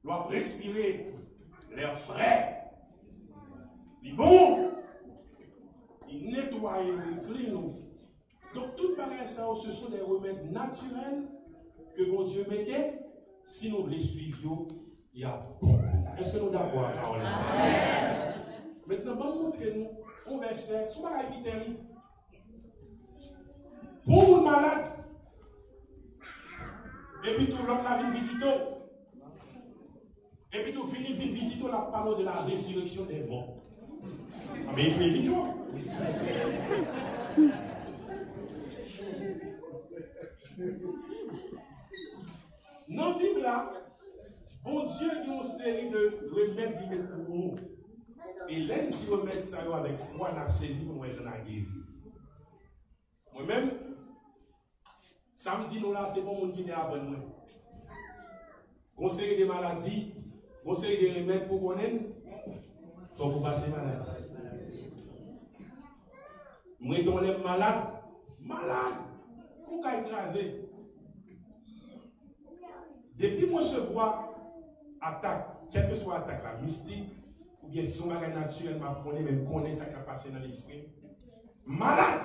S2: doit respirer l'air frais. Il bon, il nettoie, il clean. Donc, tout pareil, ça, ce sont des remèdes naturels que mon Dieu mettait. Si nous voulons suivre, il y a bon. Est-ce que nous d'accord à parole? Maintenant, bon, montrez-nous un verset, ce n'est qui terrible. Pour vous malade, et puis tout l'autre la vient visiter. Et puis tout finit vient visiter la parole de la résurrection des morts. Ah, mais il faut éviter. Dans la Bible, bon Dieu a une série de remèdes pour nous. Et l'un qui remet ça avec foi, n'a saisi pour moi, j'en ai guéri. Moi-même, samedi, nous là, c'est bon, mon qui est après moi. On série de maladies, on série de remèdes pour qu'on aime, faut pour passer maladie. Moi, on est malade, pour qu'on écraser. Depuis que je vois attaque, quelle que soit l'attaque, la mystique, ou bien si on va naturel, je connais même connaît ça qui a passé dans l'esprit. Malade!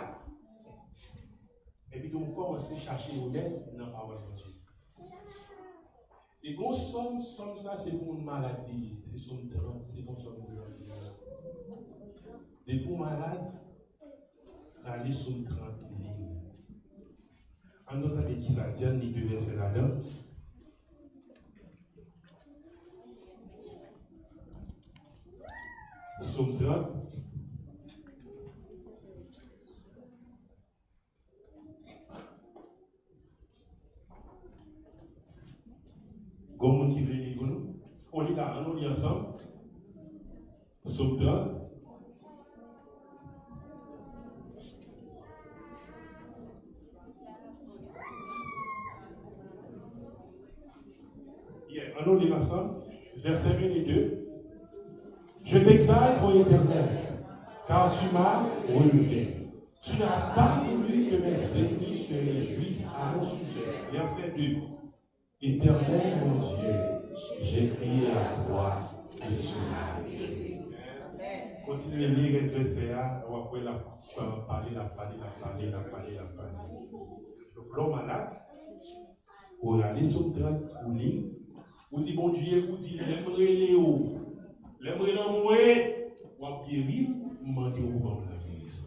S2: Et puis, on commence à chercher l'aide dans la parole de Dieu. Et quand somme ça, c'est pour une maladie, c'est somme 30, c'est pour somme 30. Et pour malade, aller sur 30 lignes. En autant qui ça dit, ni deux versets là-dedans. Somme 30. Comment qui veut lire nous? On lit là, on lit ensemble. Somme 30. On lit ensemble. Versets 1 et 2. Je t'exalte, ô Éternel, car tu m'as relevé. Tu n'as pas voulu que mes ennemis se réjouissent à mon sujet. Verset 2. Éternel mon Dieu, j'ai crié à toi et tu m'as guéri.
S1: continuez à lire les versets, on va parler. L'homme malade, on a les autres pour lui, on dit bon Dieu, on dit l'aimerait Léo, l'aimerait l'amouer, on va guérir, on va demander au bon la guérison.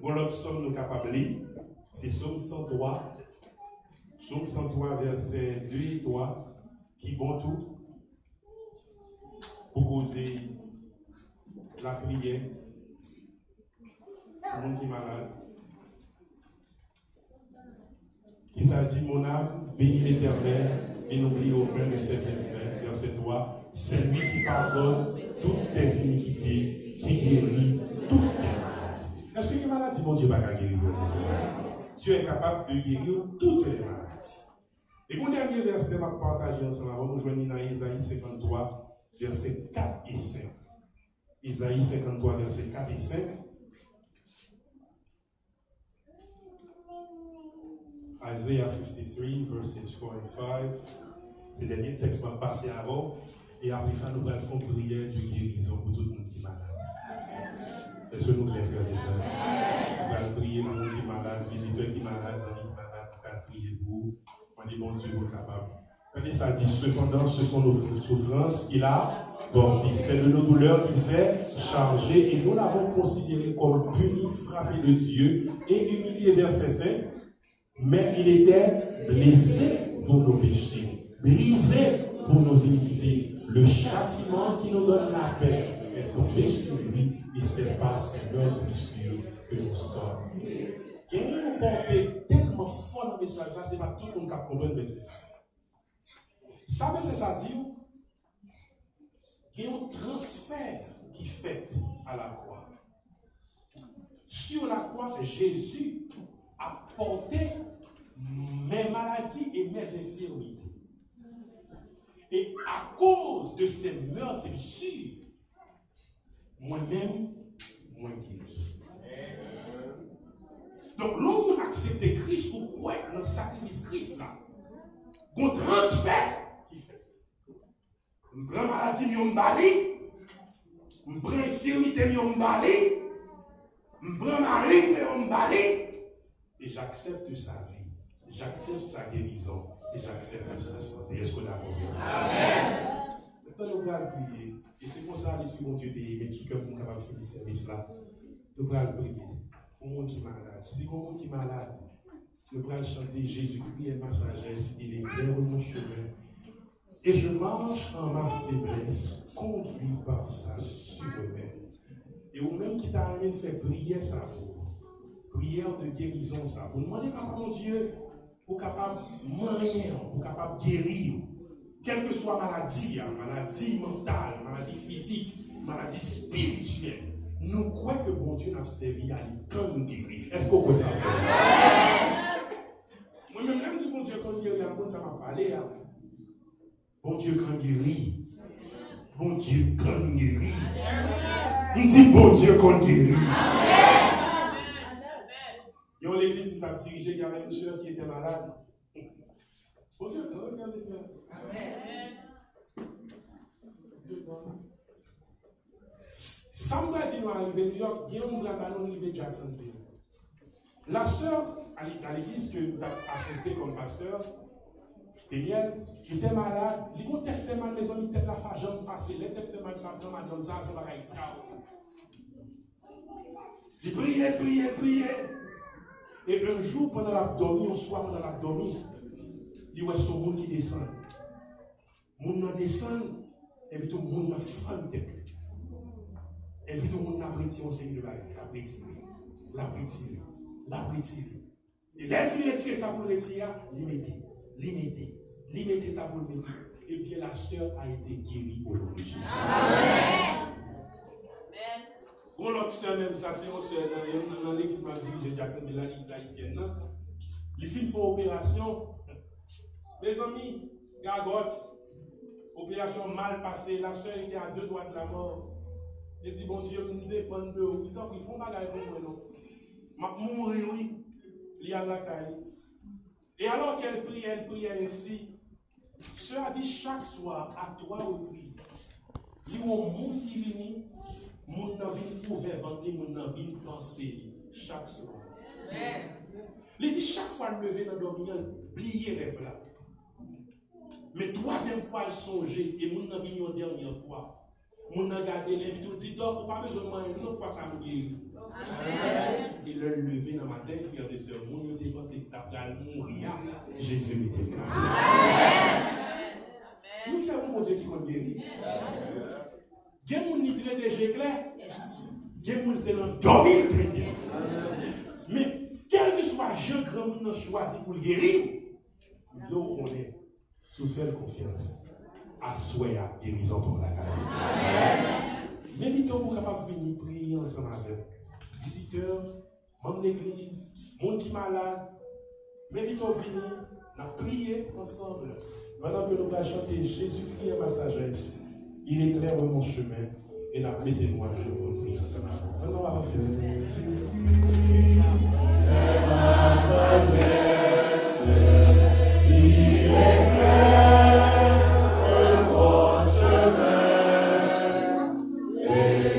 S1: Bon, l'autre somme nous capables, c'est Somme 103, versets 2 et 3, qui vont tout pour causer la prière pour le monde qui est malade. Qui ça dit, mon âme, bénis l'Éternel et n'oublie aucun de ses bienfaits. Verset 3, c'est lui qui pardonne toutes tes iniquités, qui guérit toutes tes maladies. Est-ce que les maladies, mon Dieu, va pas guérir? Tu es capable de guérir toutes les maladies. Et mon dernier verset, je vais partager ensemble. On va nous joindre dans Isaïe 53, versets 4 et 5. Isaïe 53, versets 4 et 5. Isaiah 53, verses 4 and 5. C'est le dernier texte qui va passer avant. Et après ça, nous allons faire une prière de guérison pour tout le monde qui est malade. Est-ce que nous voulons faire ça? Nous allons prier pour le monde qui est malade, visiteur qui est malade, amis qui est malade, nous allons prier pour vous. On dit, bon Dieu, vous êtes capable. Regardez ça dit, cependant, ce sont nos souffrances qu'il a portées. C'est de nos douleurs qu'il s'est chargé et nous l'avons considéré comme puni, frappé de Dieu et humilié. Verset 5. Mais il était blessé pour nos péchés, brisé pour nos iniquités. Le châtiment qui nous donne la paix est tombé sur lui et c'est par ses meurtrissures que nous sommes. Il y a une portée tellement forte dans le message là, c'est pas tout le monde qui comprend le ça. Ça, c'est ça dit, qu'il y a un transfert qui est fait à la croix. Sur la croix, Jésus a porté mes maladies et mes infirmités. Et à cause de ces meurtrissures, moi-même, moi guéri. Donc, l'homme accepte Christ ou croit dans le sacrifice Christ là. On transfert qui fait. Je prends maladie, je me balaye. Je prends infirmité, je me balaye. Je prends ma ligne, je me balaye. Et j'accepte sa vie. J'accepte sa guérison et j'accepte sa santé. Est-ce qu'on a compris ça? Amen. Maintenant, nous allons prier. Et c'est pour ça, l'Esprit de Dieu t'a aimé tout cœur pour nous capable de faire ce service-là. Nous allons prier pour le monde qui est malade. Si le monde qui est malade, nous allons chanter Jésus-Christ est ma sagesse, il est clair au mon chemin. Et je marche en ma faiblesse, conduit par sa surhumaine. Et au même qui t'a amené de faire prier ça pour prière de guérison ça. Pour demander à mon Dieu, pour capable de manger, pour capable de guérir, quelle que soit maladie, maladie mentale, maladie physique, maladie spirituelle. Nous croyons que bon Dieu n'a servi à l'école guérir. Est-ce qu'on peut ça faire? Moi-même, même du bon Dieu quand guérit, ça m'a parlé. Bon Dieu quand guérit. Bon Dieu quand guérit. On dit bon Dieu quand guérit. Dans l'église qui m'a dirigé, il y avait une soeur qui était malade. Bon Dieu, regardez ça. Amen. Samedi, nous arrivons à New York, il y a un ballon arrivé à Jacksonville. La soeur, à l'église que tu as assisté comme pasteur, Daniel, il était malade. Il a fait mal, mes amis, tête la jambe passée. Il a fait mal, ça prend mal, donc ça, je vais extraordinaire. Il priait. Et un jour, pendant l'abdomen, un soir pendant l'abdomen, il y a son monde qui descend. Le monde descend, et puis tout le monde a faim de tête. Et puis tout le monde a retiré un signe de la vie. La retiré. Et là, il retire ça pour le retirer, il mettait ça pour le mettre. Et bien la sœur a été guérie au nom de Jésus. Amen. Pour l'autre soeur, même ça, c'est une soeur dans l'église m'a dirigé Jackson, là, il est haïtienne. Les filles font opération. Mes amis, gagote, opération mal passée, la soeur était à 2 doigts de la mort. Elle dit, bon Dieu, nous dépendons de vous. Ils font pas la pour moi, non. M'a mourir, oui. Il y a la caille. Et alors qu'elle priait ainsi. Sœur a dit chaque soir, à 3 reprises, il y a un monde qui vient,
S2: n'a vu ouvert ventre, moun n'a vu penser chaque soir. Il dit chaque fois lever dans dormir, plier rêve là. Mais troisième fois il songeait et moun n'a vu une dernière fois. Moun n'a gardé les vidéos, dit donc pas besoin de manger, une fois ça me guérit. Et le lever dans ma tête, frères et sœurs, moun n'a dépensé que t'as mourir. Jésus m'était calme. Nous savons mon Dieu qui m'a guéri. Il y a des gens qui sont déjà clairs. Il y a des gens qui sont dormir très bien. Mais quel que soit le jeu que nous avons choisi pour le guérir, nous connaissons, sous faire confiance, à souhait à guérison pour la carrière. Mais vite, vous capable de venir prier ensemble avec visiteurs, membres d'église, monde qui est malade. Mais vite, vous venir, nous prier ensemble. Pendant que nous allons chanter Jésus-Christ est ma sagesse, il éclaire mon chemin et nous mettez-nous à genoux pour prier ensemble. Maintenant, on va avancer. Jésus-Christ est ma sagesse, il éclaire mon chemin et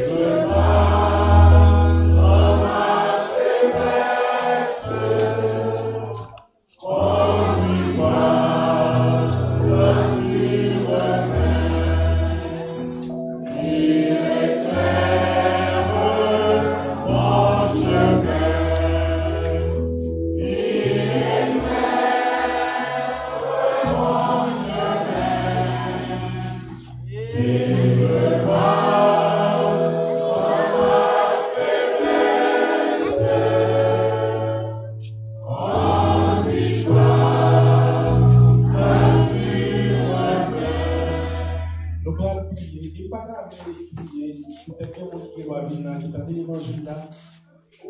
S2: je marche dans ma faiblesse. Conduis-moi.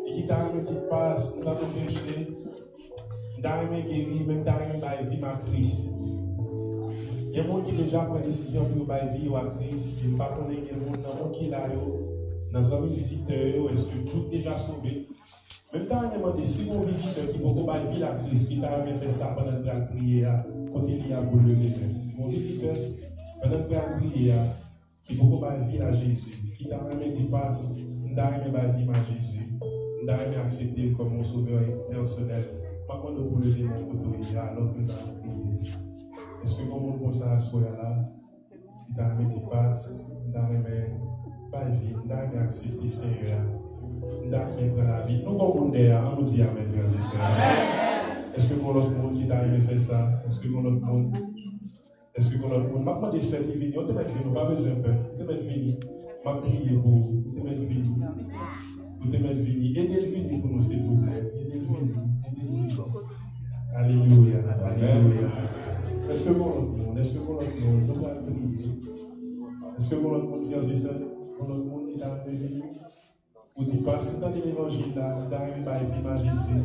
S2: Et qui t'a remis passe dans nos péchés, t'a remis guéri, même t'a remis la vie à Christ. Il y a des gens qui déjà prennent décision pour la vie à Christ. Il ne pas connaître des gens qui là, dans les amis visiteurs, est-ce que tout déjà sauvé? Même t'a remis demandé si mon visiteur qui peut la vie à Christ, qui t'a remis fait ça pendant la prière, côté lié pour lever même. C'est mon visiteur pendant la prière qui peut la vie à Jésus, qui t'a remis passe. D'ailleurs, ma vie à Jésus, d'ailleurs, accepter comme mon sauveur personnel. Pas quand nous lever mon autorité alors que nous allons prier. Est-ce que comme on pense à ce là, il t'a remis passe, d'ailleurs, ma vie, d'ailleurs, accepter Seigneur, d'ailleurs, prendre la vie. Nous, comme on est, on nous dit Amen, frères et sœurs. Est-ce que pour l'autre monde qui t'a remis fait ça? Est-ce que pour l'autre monde? Est-ce que pour l'autre monde? Maintenant, des soeurs qui viennent, on te met fini, pas besoin de peur, on te met fini. Ma prière pour vous, vous te mettre fini. Vous te mettre fini. Aidez-le fini pour nous, s'il vous plaît. Aidez-le fini. Aidez-le fini. Alléluia. Alléluia. Est-ce que pour l'autre monde, nous allons prier? Est-ce que pour l'autre monde, frères et sœurs, pour l'autre monde, il a venu? Vous dites pas, c'est dans l'évangile là, d'arriver à vivre à Jésus.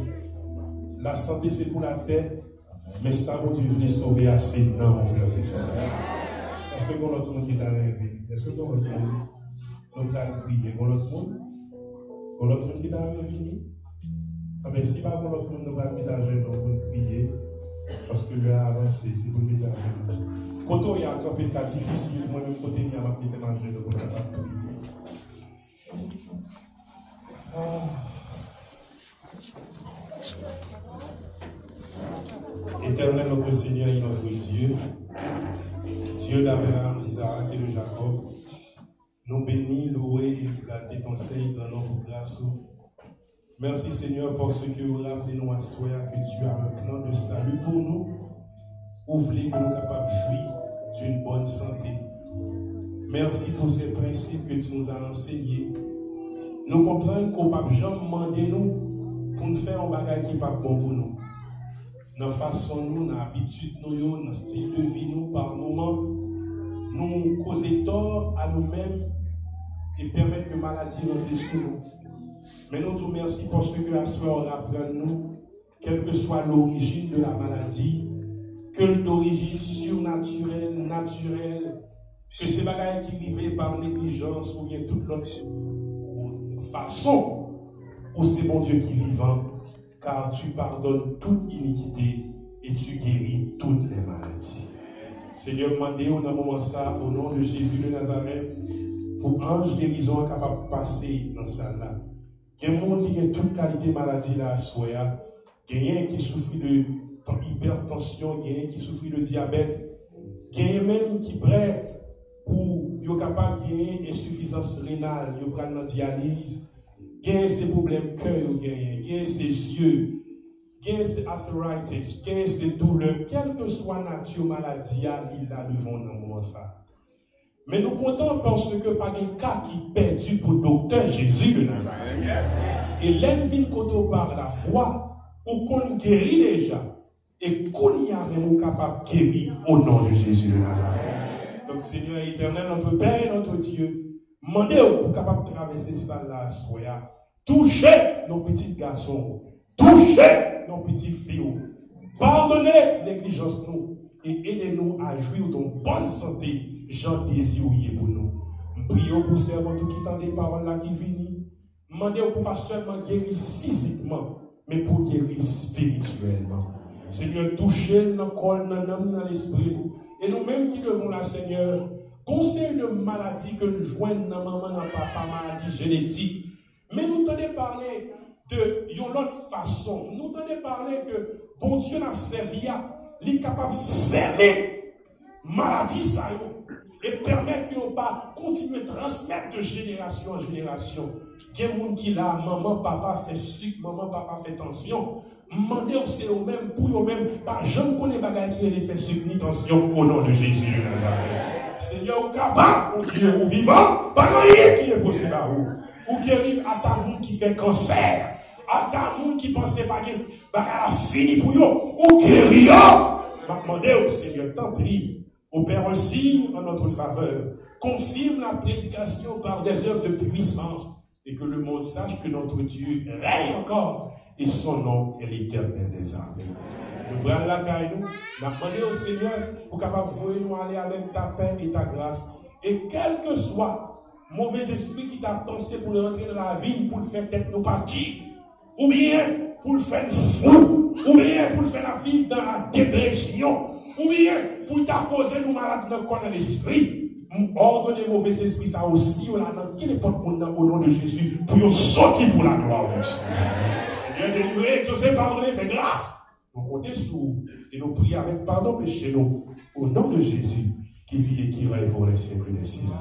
S2: La santé, c'est pour la terre, mais ça, vous devez sauver assez. Non, mon frère et sœurs. Est-ce que pour l'autre monde, il a venu? Est-ce que pour l'autre monde, nous allons prier pour l'autre monde qui t'a venu. Mais si pas pour l'autre monde, nous allons mettre à genoux pour prier. Parce que le avancé, c'est pour mettre à genoux. Quand il y a un peu de cas difficile, moi-même, côté il y a ma petite à genoux pour prier. Éternel, notre Seigneur et notre Dieu, Dieu d'Abraham, d'Isaac et de Jacob, nous bénis, louer et exalter ton Seigneur dans notre grâce. Merci Seigneur parce que vous rappelez-nous à soi que tu as un plan de salut pour nous. Ouvrez que nous capables de jouir d'une bonne santé. Merci pour ces principes que tu nous as enseignés. Nous comprenons qu'on ne peut jamais demander nous pour nous faire un bagage qui n'est pas bon pour nous. Dans la façon nous, dans l'habitude nous, dans le style de vie nous, par moment, nous causons tort à nous-mêmes et permettre que la maladie rentre sur nous. Mais nous te remercions parce que la soeur apprend nous, quelle que soit l'origine de la maladie, que d'origine surnaturelle, naturelle, que ces bagages qui arrivent par négligence ou bien toute l'autre façon, où c'est mon Dieu qui est vivant, car tu pardonnes toute iniquité et tu guéris toutes les maladies. Seigneur, demandez au moment ça, au nom de Jésus de Nazareth,
S1: Pour ange guérison capable de passer dans cette salle là. Il y a des gens qui ont toute qualité de maladie là à soya. Il y a des gens qui souffrent de hypertension, il y a des gens qui souffrent de diabète. Il y a des gens qui prêts pour être capable de gagner insuffisance rénale, ils prennent la dialyse. Il y a ces problèmes cœur, il y a ces yeux, il y a ces arthritis, il y a ces douleurs, quelle que soit la nature maladie, il a devant dans le moment ça. Mais nous comptons parce que par des cas qui perdu pour le docteur Jésus de Nazareth. Et l'envie qu'on par la foi, ou qu'on guérit déjà, et qu'on y a même capable de guérir au nom de Jésus de Nazareth. Donc Seigneur éternel, notre Père et notre Dieu, demandez pour capable de traverser ça là, soya. Touchez nos petits garçons, touchez nos petites filles, pardonnez négligence nous et aidez-nous à jouir de bonne santé. Jean désire pour nous. Nous prions pour servants qui tendent des paroles là qui viennent. Demandez pour pas seulement guérir physiquement, mais pour guérir spirituellement. Seigneur, touchez nos corps, nos âmes, dans l'esprit. Et nous-mêmes qui devons la Seigneur, conseil de maladie que nous joignons dans maman, dans papa, maladie génétique. Mais nous tenons parler de l'autre façon. Nous tenons parler que bon Dieu n'a servi à, il est capable de fermer maladie ça et permettre qu'on pas continuer à transmettre de génération en génération. Il y a des gens qui là, maman, papa fait sucre, maman, papa fait tension. Demandez c'est eux-mêmes pour eux-mêmes. Pas jamais connaît bagaille qui fait sucre ni tension au nom de Jésus de Nazareth. Seigneur, ou capable, ou Dieu, ou vivant, pas rien qui est possible à vous. Ou guérir à ta monde qui fait cancer, à ta monde qui pensait pas qu'elle a fini pour eux, ou guérir. Demandez au Seigneur, tant pis. Opère aussi en notre faveur. Confirme la prédication par des œuvres de puissance et que le monde sache que notre Dieu règne encore et son nom est l'Éternel des armées. Nous prenons la caille, nous demandons au Seigneur pour capable de nous aller avec ta paix et ta grâce. Et quel que soit mauvais esprit qui t'a pensé pour rentrer dans la vie, pour le faire tête nous partir, ou bien pour le faire fou, ou bien pour le faire vivre dans la dépression, ou bien pour t'accuser nous malades dans le corps de l'esprit, ordonnez mauvais esprit ça aussi, on a dans quelle époque au nom de Jésus, pour sortir pour la gloire de Dieu. Seigneur, délivré, je sais pardonner, fais grâce. Nous comptons sur vous et nous prions avec pardon péché nous, au nom de Jésus, qui vit et qui règne pour les siècles des siècles.